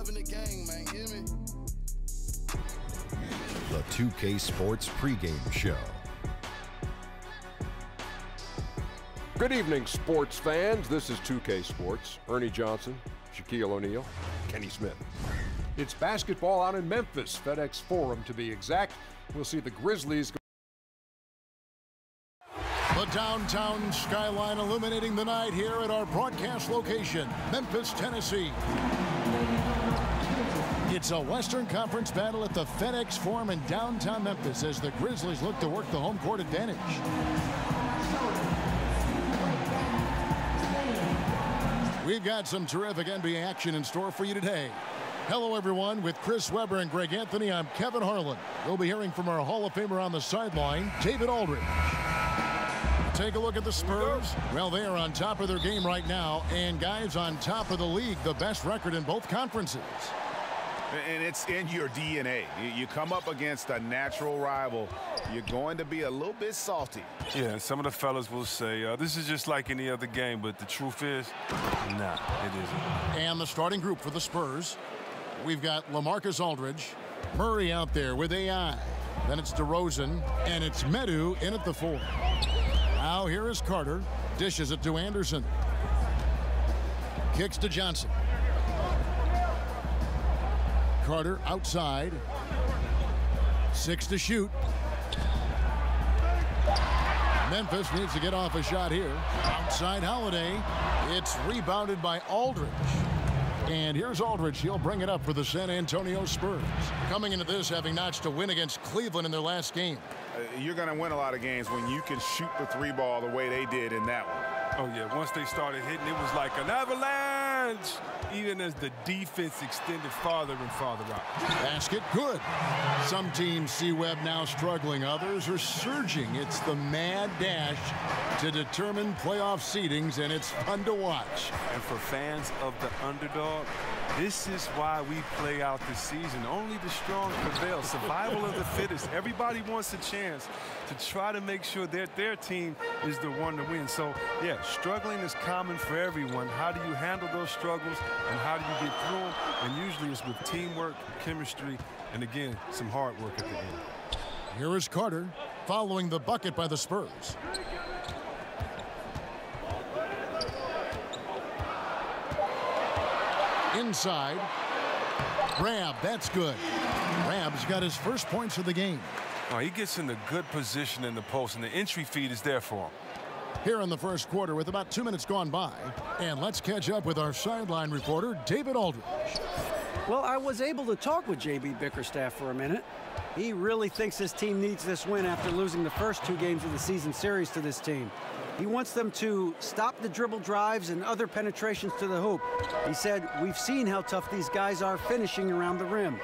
in the gang, man. You hear me? The 2K Sports pregame show. Good evening, sports fans. This is 2K Sports. Ernie Johnson, Shaquille O'Neal, Kenny Smith. It's basketball out in Memphis, FedEx Forum to be exact. We'll see the Grizzlies go. The downtown skyline illuminating the night here at our broadcast location, Memphis, Tennessee. It's a Western Conference battle at the FedEx Forum in downtown Memphis as the Grizzlies look to work the home court advantage. We've got some terrific NBA action in store for you today. Hello, everyone. With Chris Webber and Greg Anthony, I'm Kevin Harlan. We'll be hearing from our Hall of Famer on the sideline, David Aldridge. Take a look at the Spurs. Well, they are on top of their game right now, and guys, on top of the league, the best record in both conferences. And it's in your DNA. You come up against a natural rival, you're going to be a little bit salty. Yeah, some of the fellas will say, this is just like any other game, but the truth is, nah, it isn't. And the starting group for the Spurs, we've got LaMarcus Aldridge, Murray out there with AI. Then it's DeRozan, and it's Medu in at the 4. Now here is Carter, dishes it to Anderson. Kicks to Johnson. Carter outside. 6 to shoot. Memphis needs to get off a shot here. Outside Holiday. It's rebounded by Aldridge. And here's Aldridge. He'll bring it up for the San Antonio Spurs. Coming into this, having notched a win against Cleveland in their last game. You're going to win a lot of games when you can shoot the 3 ball the way they did in that one. Oh, yeah. Once they started hitting, it was like an avalanche, even as the defense extended farther and farther out. Basket, good. Some teams see Webb now struggling. Others are surging. It's the mad dash to determine playoff seedings, and it's fun to watch. And for fans of the underdog, this is why we play out the season. Only the strong prevail. Survival of the fittest. Everybody wants a chance to try to make sure that their team is the one to win. So, yeah, struggling is common for everyone. How do you handle those struggles, and how do you get through them? And usually it's with teamwork, chemistry, and, again, some hard work at the end. Here is Carter following the bucket by the Spurs. Inside. Rab, that's good. Rab's got his first points of the game. Oh, he gets in a good position in the post, and the entry feed is there for him. Here in the first quarter with about 2 minutes gone by. And let's catch up with our sideline reporter, David Aldridge. Well, I was able to talk with J.B. Bickerstaff for a minute. He really thinks his team needs this win after losing the first 2 games of the season series to this team. He wants them to stop the dribble drives and other penetrations to the hoop. He said, we've seen how tough these guys are finishing around the rim.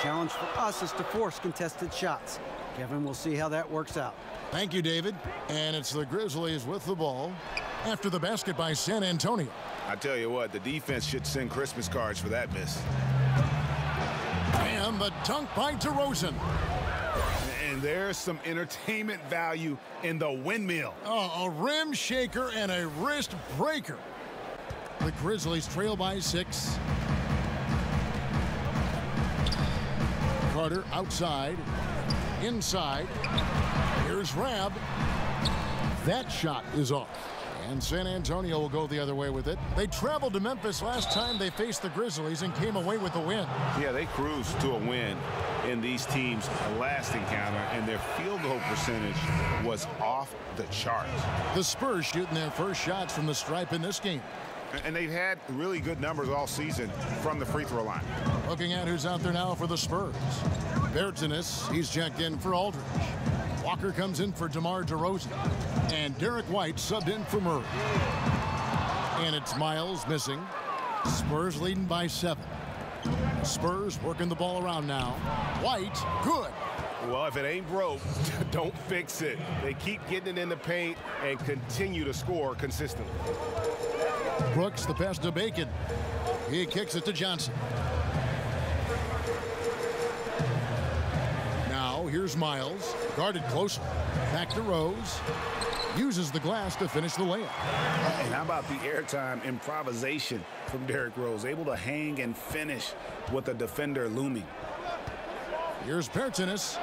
Challenge for us is to force contested shots. Kevin, we'll see how that works out. Thank you, David. And it's the Grizzlies with the ball after the basket by San Antonio. I tell you what, the defense should send Christmas cards for that miss. And the dunk by DeRozan. And there's some entertainment value in the windmill. Oh, a rim shaker and a wrist breaker. The Grizzlies trail by 6. Carter outside. Inside. Here's Rab. That shot is off. And San Antonio will go the other way with it. They traveled to Memphis last time they faced the Grizzlies and came away with a win. Yeah, they cruised to a win in these teams' last encounter, and their field goal percentage was off the charts. The Spurs shooting their first shots from the stripe in this game. And they've had really good numbers all season from the free throw line. Looking at who's out there now for the Spurs. Bertanis, he's checked in for Aldridge. Walker comes in for DeMar DeRozan. And Derek White subbed in for Murray. And it's Miles missing. Spurs leading by 7. Spurs working the ball around now. White, good. Well, if it ain't broke, don't fix it. They keep getting it in the paint and continue to score consistently. Brooks, the pass to Bacon. He kicks it to Johnson. Now, here's Miles. Guarded closer. Back to Rose. Uses the glass to finish the layup. And how about the airtime improvisation from Derrick Rose, able to hang and finish with a defender looming. Here's Bertans.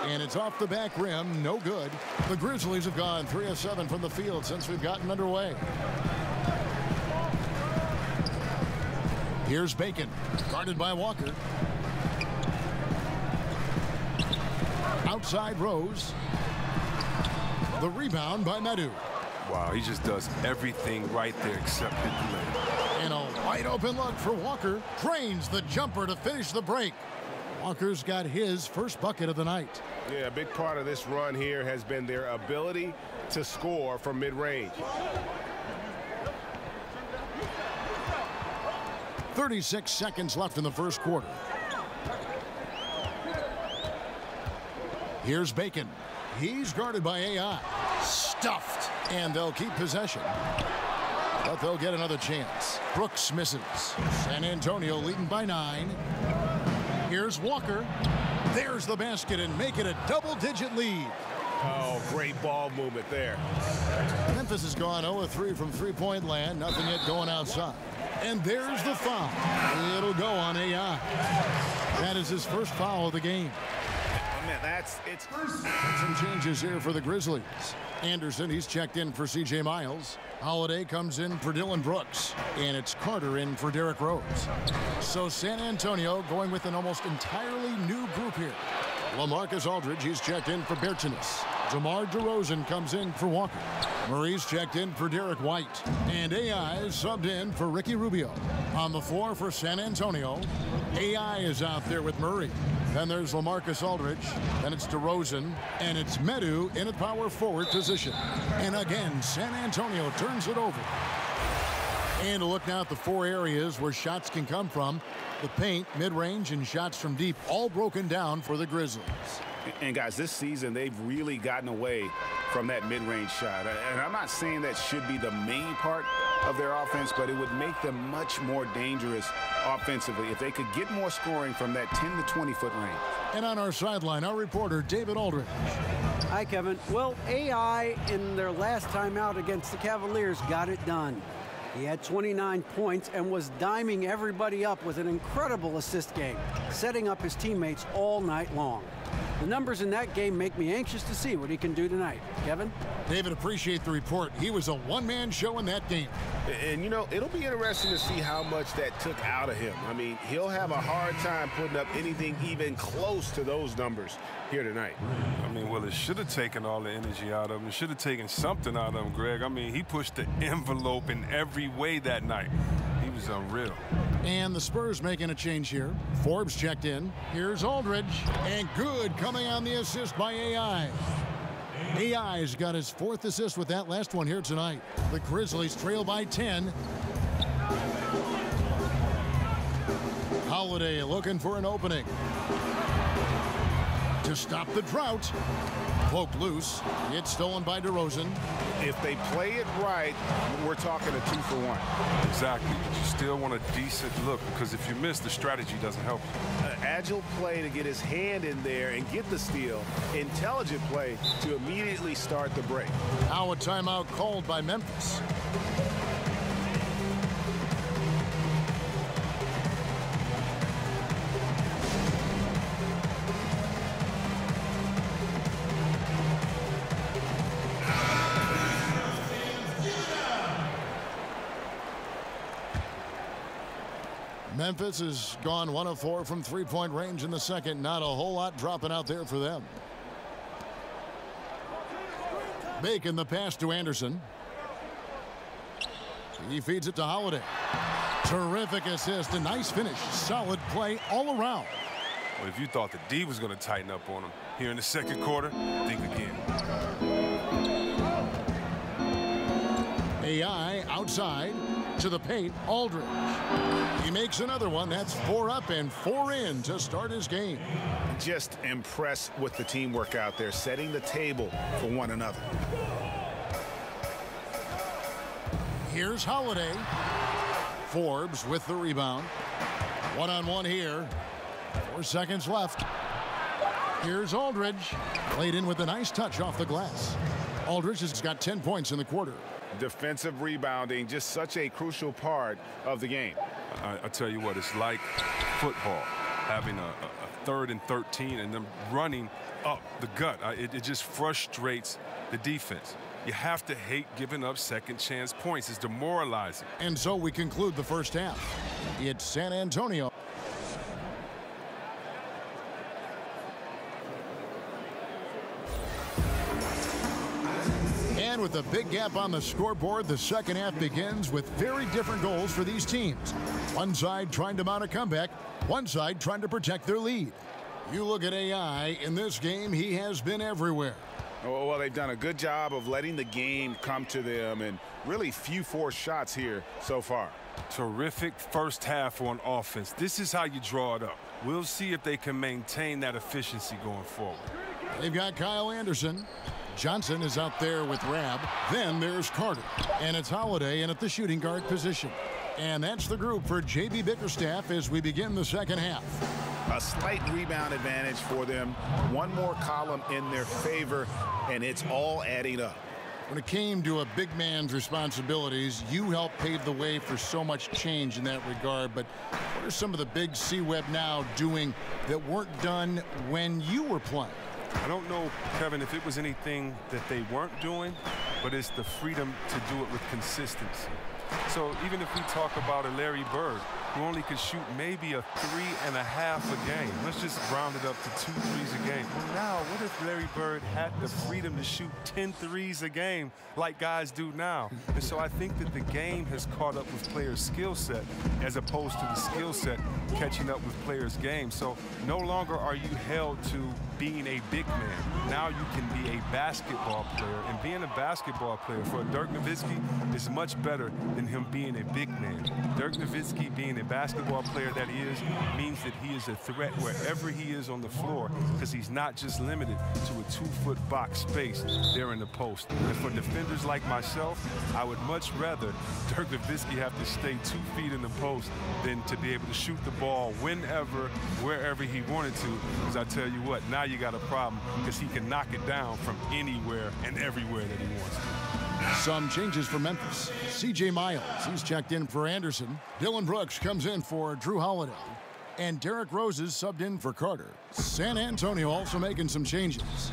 And it's off the back rim, no good. The Grizzlies have gone 3 of 7 from the field since we've gotten underway. Here's Bacon, guarded by Walker. Outside Rose. The rebound by Medu. Wow, he just does everything right there except hit the layup. And a wide open look for Walker. Drains the jumper to finish the break. Walker's got his first bucket of the night. Yeah, a big part of this run here has been their ability to score from mid-range. 36 seconds left in the first quarter. Here's Bacon. He's guarded by AI. Stuffed. And they'll keep possession. But they'll get another chance. Brooks misses. San Antonio leading by 9. Here's Walker. There's the basket and make it a double-digit lead. Oh, great ball movement there. Memphis has gone 0 of 3 from three-point land. Nothing yet going outside. And there's the foul. It'll go on AI. That is his first foul of the game. Some changes here for the Grizzlies. Anderson, he's checked in for C.J. Miles. Holiday comes in for Dylan Brooks. And it's Carter in for Derrick Rose. So San Antonio going with an almost entirely new group here. LaMarcus Aldridge, he's checked in for Bertans. DeMar DeRozan comes in for Walker. Murray's checked in for Derek White. And AI is subbed in for Ricky Rubio. On the floor for San Antonio, AI is out there with Murray. Then there's LaMarcus Aldridge. Then it's DeRozan. And it's Medu in a power forward position. And again, San Antonio turns it over. And a look now at the 4 areas where shots can come from. The paint, mid-range, and shots from deep, all broken down for the Grizzlies. And guys, this season, they've really gotten away from that mid-range shot. And I'm not saying that should be the main part of their offense, but it would make them much more dangerous offensively if they could get more scoring from that 10 to 20-foot range. And on our sideline, our reporter, David Aldridge. Hi, Kevin. Well, AI in their last time out against the Cavaliers got it done. He had 29 points and was diming everybody up with an incredible assist game, setting up his teammates all night long. The numbers in that game make me anxious to see what he can do tonight. Kevin? David, appreciate the report. He was a one-man show in that game. And, you know, it'll be interesting to see how much that took out of him. I mean, he'll have a hard time putting up anything even close to those numbers here tonight. I mean, well, it should have taken all the energy out of him. It should have taken something out of him, Greg. I mean, he pushed the envelope in every way that night. He was unreal. And the Spurs making a change here. Forbes checked in. Here's Aldridge. And good coming on the assist by AI. AI's got his 4th assist with that last one here tonight. The Grizzlies trail by 10. Holiday looking for an opening. To stop the drought. Poked loose. It's stolen by DeRozan. If they play it right, we're talking a 2-for-1. Exactly. But you still want a decent look, because if you miss, the strategy doesn't help you. An agile play to get his hand in there and get the steal. Intelligent play to immediately start the break. Now a timeout called by Memphis. Memphis has gone 1 of 4 from three-point range in the second. Not a whole lot dropping out there for them. Bacon the pass to Anderson. He feeds it to Holiday. Terrific assist, a nice finish. Solid play all around. Well, if you thought the D was going to tighten up on him here in the second quarter, think again. AI outside to the paint. Aldridge. He makes another one. That's 4 up and 4 in to start his game. Just impressed with the teamwork out there, setting the table for one another. Here's Holiday. Forbes with the rebound. One-on-one here. 4 seconds left. Here's Aldridge. Played in with a nice touch off the glass. Aldridge has got 10 points in the quarter. Defensive rebounding, just such a crucial part of the game. I tell you what, it's like football, having a 3rd and 13 and them running up the gut. It just frustrates the defense. You have to hate giving up second chance points. It's demoralizing. And so we conclude the first half. It's San Antonio. And with a big gap on the scoreboard, the second half begins with very different goals for these teams. One side trying to mount a comeback, one side trying to protect their lead. You look at AI, in this game, he has been everywhere. Well, they've done a good job of letting the game come to them, and really few forced shots here so far. Terrific first half on offense. This is how you draw it up. We'll see if they can maintain that efficiency going forward. They've got Kyle Anderson. Johnson is out there with Rab. Then there's Carter. And it's Holiday in at the shooting guard position. And that's the group for J.B. Bickerstaff as we begin the second half. A slight rebound advantage for them. One more column in their favor, and it's all adding up. When it came to a big man's responsibilities, you helped pave the way for so much change in that regard. But what are some of the big C-Web now doing that weren't done when you were playing? I don't know, Kevin, if it was anything that they weren't doing, but it's the freedom to do it with consistency. So even if we talk about a Larry Bird, who only could shoot maybe a 3.5 a game. Let's just round it up to 2 threes a game. Well, now, what if Larry Bird had the freedom to shoot 10 threes a game like guys do now? And so I think that the game has caught up with players' skill set as opposed to the skill set catching up with players' game. So no longer are you held to being a big man. Now you can be a basketball player, and being a basketball player for Dirk Nowitzki is much better than him being a big man. Dirk Nowitzki being a basketball player that he is means that he is a threat wherever he is on the floor, because he's not just limited to a 2-foot box space there in the post. And for defenders like myself, I would much rather Dirk Nowitzki have to stay 2 feet in the post than to be able to shoot the ball whenever, wherever he wanted to. Because I tell you what, now you got a problem, because he can knock it down from anywhere and everywhere that he wants to. Some changes for Memphis. C.J. Miles, he's checked in for Anderson. Dylan Brooks comes in for Drew Holiday. And Derrick Rose is subbed in for Carter. San Antonio also making some changes.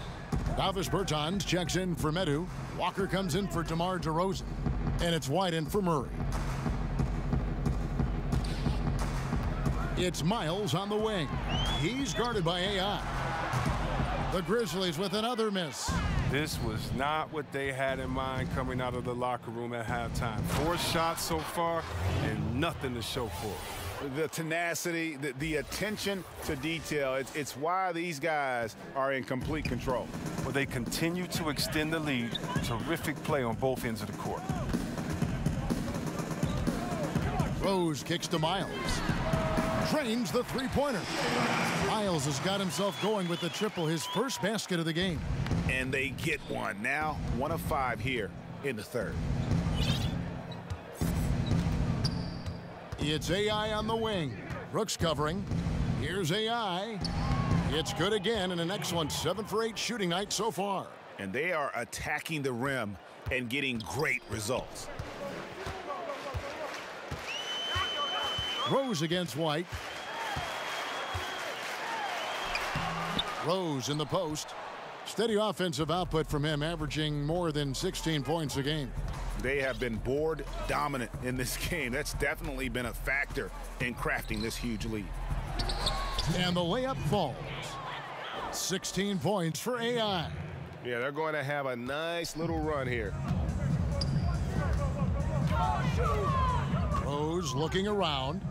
Davis Bertans checks in for Medu. Walker comes in for DeMar DeRozan. And it's White in for Murray. It's Miles on the wing. He's guarded by AI. The Grizzlies with another miss. This was not what they had in mind coming out of the locker room at halftime. 4 shots so far and nothing to show for it. The tenacity, the attention to detail, it's why these guys are in complete control. Well, they continue to extend the lead. Terrific play on both ends of the court. Rose kicks to Miles. Trains the three-pointer. Miles has got himself going with the triple, his first basket of the game. And they get one. Now 1 of 5 here in the third. It's AI on the wing. Brooks covering. Here's AI. It's good again, and an excellent 7 for 8 shooting night so far. And they are attacking the rim and getting great results. Rose against White. Rose in the post. Steady offensive output from him, averaging more than 16 points a game. They have been board dominant in this game. That's definitely been a factor in crafting this huge lead. And the layup falls. 16 points for AI. Yeah, they're going to have a nice little run here. Rose looking around.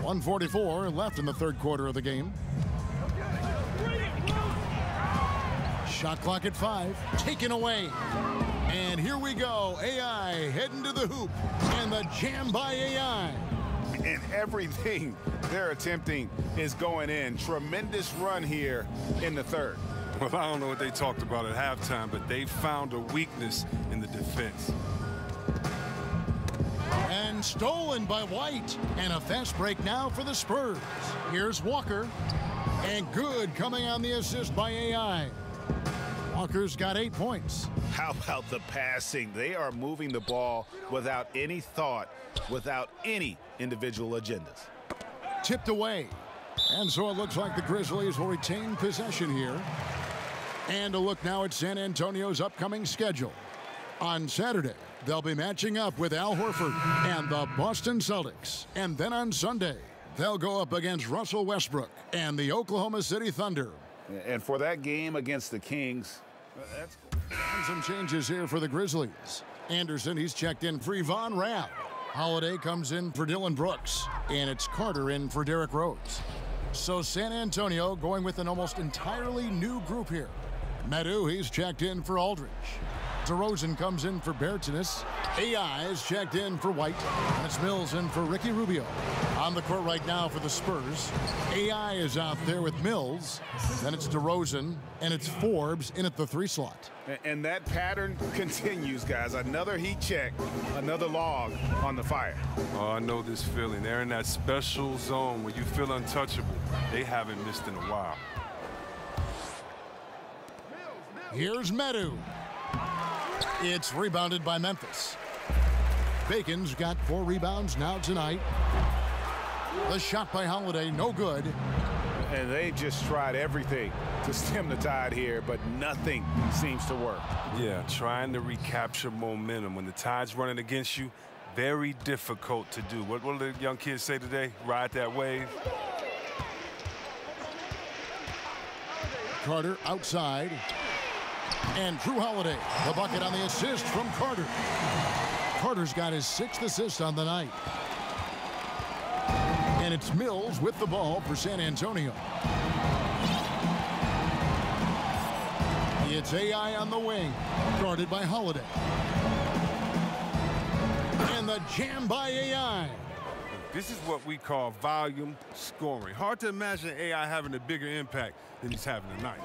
1:44 left in the third quarter of the game. Shot clock at 5, taken away. And here we go, AI heading to the hoop, and the jam by AI. And everything they're attempting is going in. Tremendous run here in the third. Well, I don't know what they talked about at halftime, but they found a weakness in the defense. And stolen by White. And a fast break now for the Spurs. Here's Walker. And good coming on the assist by AI. Walker's got 8 points. How about the passing? They are moving the ball without any thought, without any individual agendas. Tipped away. And so it looks like the Grizzlies will retain possession here. And a look now at San Antonio's upcoming schedule. On Saturday, they'll be matching up with Al Horford and the Boston Celtics. And then on Sunday, they'll go up against Russell Westbrook and the Oklahoma City Thunder. And for that game against the Kings, that's cool. And some changes here for the Grizzlies. Anderson, he's checked in for Yvonne Rabb. Holiday comes in for Dylan Brooks. And it's Carter in for Derrick Rose. So San Antonio going with an almost entirely new group here. Medu, he's checked in for Aldridge. DeRozan comes in for Bertans. AI is checked in for White. And it's Mills in for Ricky Rubio. On the court right now for the Spurs. AI is out there with Mills. Then it's DeRozan. And it's Forbes in at the 3 slot. And that pattern continues, guys. Another heat check, another log on the fire. Oh, I know this feeling. They're in that special zone where you feel untouchable. They haven't missed in a while. Here's Medu. It's rebounded by Memphis. Bacon's got 4 rebounds now tonight. The shot by Holiday, no good. And they just tried everything to stem the tide here, but nothing seems to work. Yeah, trying to recapture momentum. When the tide's running against you, very difficult to do. What do the young kids say today? Ride that wave. Carter outside. And Drew Holiday, the bucket on the assist from Carter. Carter's got his 6th assist on the night. And it's Mills with the ball for San Antonio. It's AI on the wing, guarded by Holiday. And the jam by AI. This is what we call volume scoring. Hard to imagine AI having a bigger impact than he's having tonight.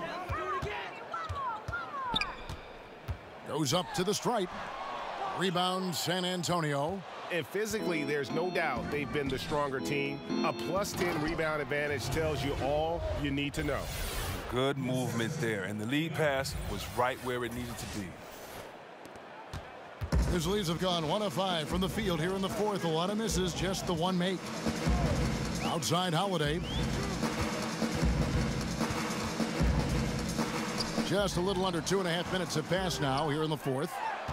Goes up to the stripe. Rebound San Antonio. And physically, there's no doubt they've been the stronger team. A +10 rebound advantage tells you all you need to know. Good movement there, and the lead pass was right where it needed to be. Grizzlies have gone 1 of 5 from the field here in the 4th. A lot of misses, just the 1 make. Outside Holiday. Just a little under 2.5 minutes have passed now here in the 4th.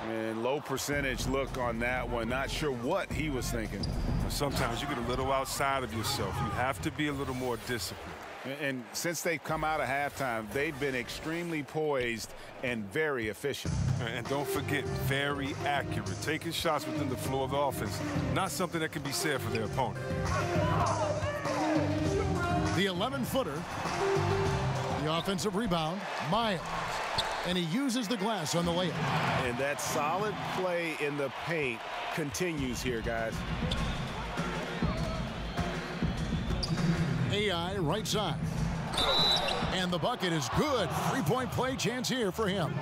And low percentage look on that one. Not sure what he was thinking. Sometimes you get a little outside of yourself. You have to be a little more disciplined. And since they've come out of halftime, they've been extremely poised and very efficient. And don't forget, very accurate. Taking shots within the flow of the offense. Not something that can be said for their opponent. The 11-footer. The offensive rebound, Miles. And he uses the glass on the layup. And that solid play in the paint continues here, guys. AI right side. And the bucket is good. 3-point play chance here for him.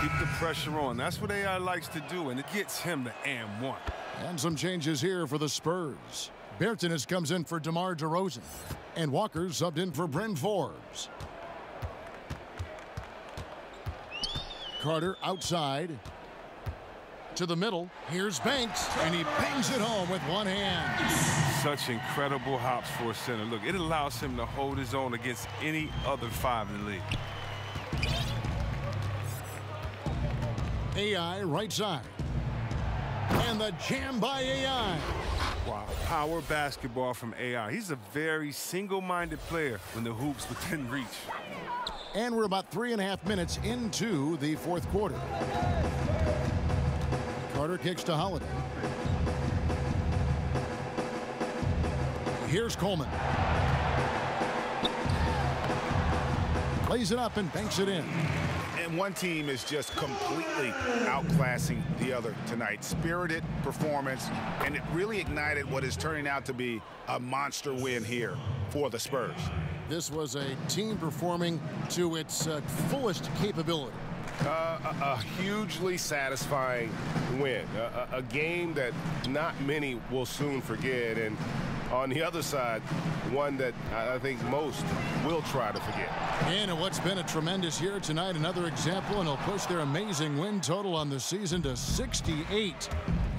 Keep the pressure on. That's what AI likes to do, and it gets him the and one. And some changes here for the Spurs. Bertans comes in for DeMar DeRozan. And Walker subbed in for Bryn Forbes. Carter outside. To the middle. Here's Banks. And he bangs it home with one hand. Such incredible hops for a center. Look, it allows him to hold his own against any other 5 in the league. AI right side. And the jam by AI. Wow, power basketball from AI. He's a very single-minded player when the hoop's within reach. And we're about 3.5 minutes into the 4th quarter. Carter kicks to Holiday. Here's Coleman. Lays it up and banks it in. And one team is just completely outclassing the other tonight. Spirited performance, and it really ignited what is turning out to be a monster win here for the Spurs. This was a team performing to its fullest capability. A hugely satisfying win. A game that not many will soon forget. And on the other side, one that I think most will try to forget. And in what's been a tremendous year tonight, another example, and he'll push their amazing win total on the season to 68.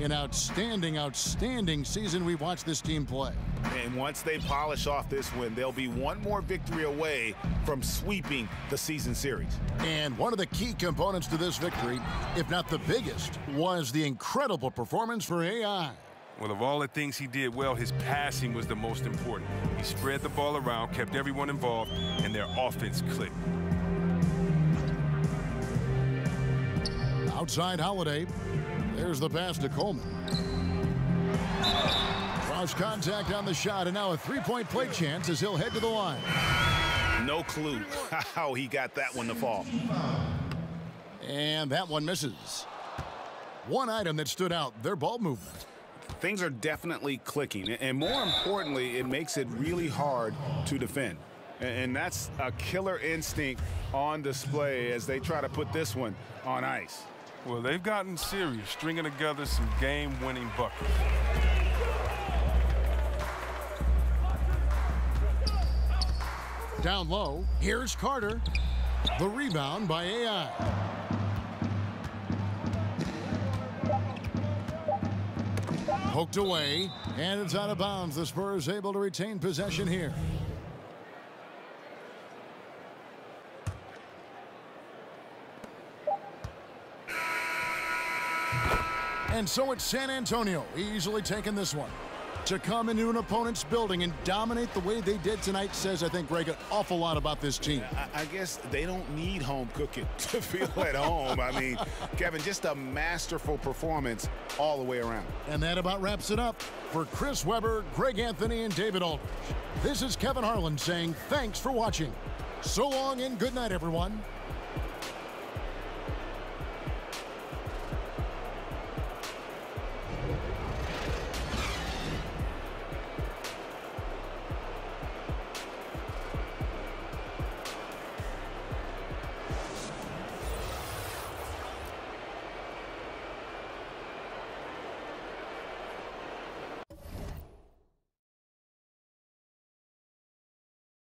An outstanding, outstanding season we've watched this team play. And once they polish off this win, they'll be one more victory away from sweeping the season series. And one of the key components to this victory, if not the biggest, was the incredible performance for AI. Well, of all the things he did well, his passing was the most important. He spread the ball around, kept everyone involved, and their offense clicked. Outside Holiday. There's the pass to Coleman. Cross contact on the shot, and now a three-point play chance as he'll head to the line. No clue how he got that one to fall. And that one misses. One item that stood out, their ball movement. Things are definitely clicking, and more importantly, it makes it really hard to defend. And that's a killer instinct on display as they try to put this one on ice. Well, they've gotten serious, stringing together some game-winning buckets. Down low, here's Carter. The rebound by AI. Poked away, and it's out of bounds. The Spurs able to retain possession here. And so it's San Antonio, easily taking this one. To come into an opponent's building and dominate the way they did tonight says, I think, Greg, an awful lot about this team. I guess they don't need home cooking to feel at home. I mean, Kevin, just a masterful performance all the way around. And that about wraps it up. For Chris Webber, Greg Anthony, and David Aldridge, this is Kevin Harlan saying thanks for watching. So long and good night, everyone.